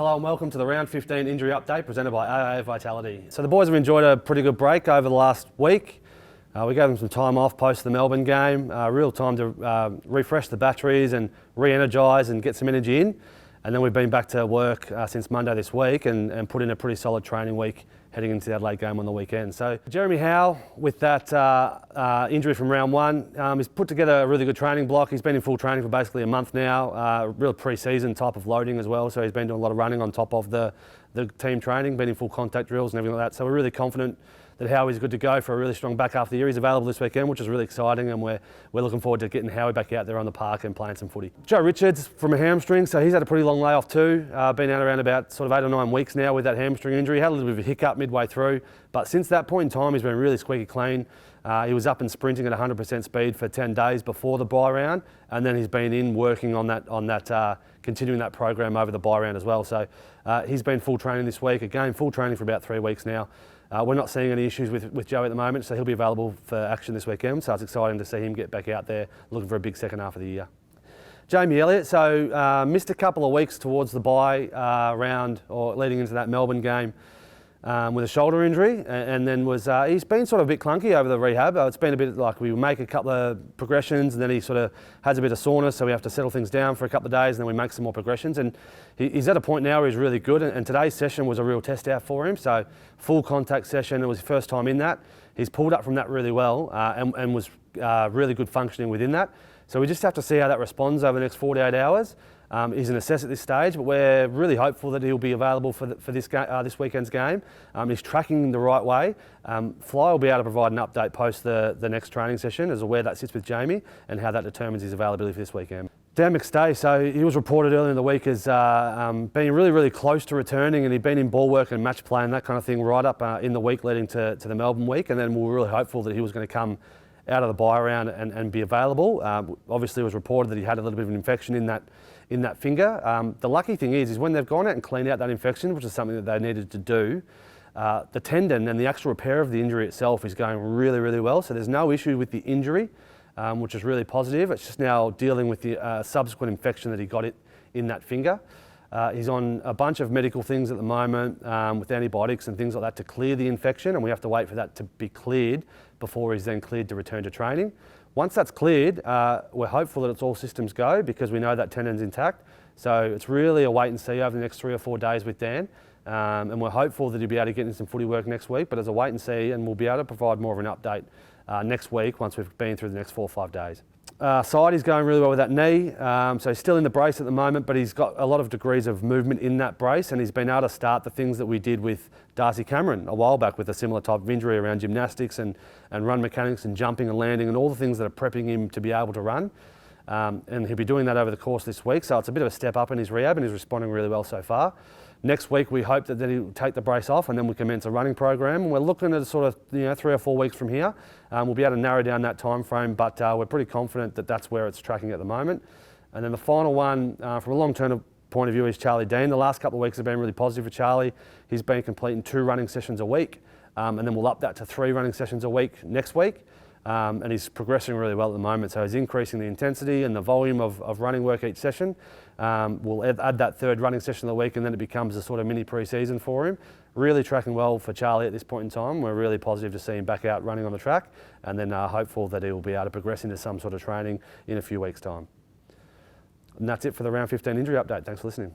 Hello and welcome to the Round 15 Injury Update presented by AA Vitality. So the boys have enjoyed a pretty good break over the last week. We gave them some time off post the Melbourne game, real time to refresh the batteries and re-energise and get some energy in. And then we've been back to work since Monday this week and put in a pretty solid training week heading into the Adelaide game on the weekend. So Jeremy Howell, with that injury from round one, he's put together a really good training block. He's been in full training for basically a month now, real pre-season type of loading as well. So he's been doing a lot of running on top of the team training, been in full contact drills and everything like that. So we're really confident that Howie's good to go for a really strong back half of the year. He's available this weekend, which is really exciting, and we're looking forward to getting Howie back out there on the park and playing some footy. Joe Richards from a hamstring, so he's had a pretty long layoff too. Been out around about sort of 8 or 9 weeks now with that hamstring injury. Had a little bit of a hiccup midway through, but since that point in time, he's been really squeaky clean. He was up and sprinting at 100% speed for 10 days before the bye round, and then he's been in working on that, continuing that program over the bye round as well. So he's been full training this week. Again, full training for about 3 weeks now. We're not seeing any issues with Joe at the moment, so he'll be available for action this weekend. So it's exciting to see him get back out there looking for a big second half of the year. Jamie Elliott, so missed a couple of weeks towards the bye round or leading into that Melbourne game with a shoulder injury, and then he's been sort of a bit clunky over the rehab. It's been a bit like we make a couple of progressions and then he sort of has a bit of soreness, so we have to settle things down for a couple of days and then we make some more progressions. And he's at a point now where he's really good, and today's session was a real test out for him. So full contact session, it was his first time in that. He's pulled up from that really well and was really good functioning within that. So we just have to see how that responds over the next 48 hours. He's an assess at this stage, but we're really hopeful that he'll be available for this weekend's game. He's tracking the right way. Fly will be able to provide an update post the next training session as to where that sits with Jamie and how that determines his availability for this weekend. Dan McStay, so he was reported earlier in the week as being really, really close to returning, and he'd been in ball work and match play and that kind of thing right up in the week leading to the Melbourne week, and then we were really hopeful that he was going to come out of the bye round and be available. Obviously it was reported that he had a little bit of an infection in that finger. The lucky thing is when they've gone out and cleaned out that infection, which is something that they needed to do, the tendon and the actual repair of the injury itself is going really, really well. So there's no issue with the injury, which is really positive. It's just now dealing with the subsequent infection that he got in that finger. He's on a bunch of medical things at the moment with antibiotics and things like that to clear the infection, and we have to wait for that to be cleared before he's then cleared to return to training. Once that's cleared, we're hopeful that it's all systems go because we know that tendon's intact. So it's really a wait and see over the next 3 or 4 days with Dan. And we're hopeful that he'll be able to get in some footy work next week, but as a wait and see, and we'll be able to provide more of an update next week once we've been through the next 4 or 5 days. Side, he's going really well with that knee, so he's still in the brace at the moment, but he's got a lot of degrees of movement in that brace, and he's been able to start the things that we did with Darcy Cameron a while back with a similar type of injury around gymnastics and run mechanics and jumping and landing and all the things that are prepping him to be able to run. And he'll be doing that over the course of this week, so it's a bit of a step up in his rehab and he's responding really well so far. Next week we hope that he'll take the brace off and then we commence a running program. We're looking at sort of 3 or 4 weeks from here. We'll be able to narrow down that time frame, but we're pretty confident that that's where it's tracking at the moment. And then the final one from a long-term point of view is Charlie Dean. The last couple of weeks have been really positive for Charlie. He's been completing 2 running sessions a week, and then we'll up that to 3 running sessions a week next week. And he's progressing really well at the moment, so he's increasing the intensity and the volume of running work each session. We'll add that 3rd running session of the week and then it becomes a sort of mini pre-season for him. Really tracking well for Charlie at this point in time. We're really positive to see him back out running on the track, and then hopeful that he'll be able to progress into some sort of training in a few weeks' time. And that's it for the Round 15 Injury Update. Thanks for listening.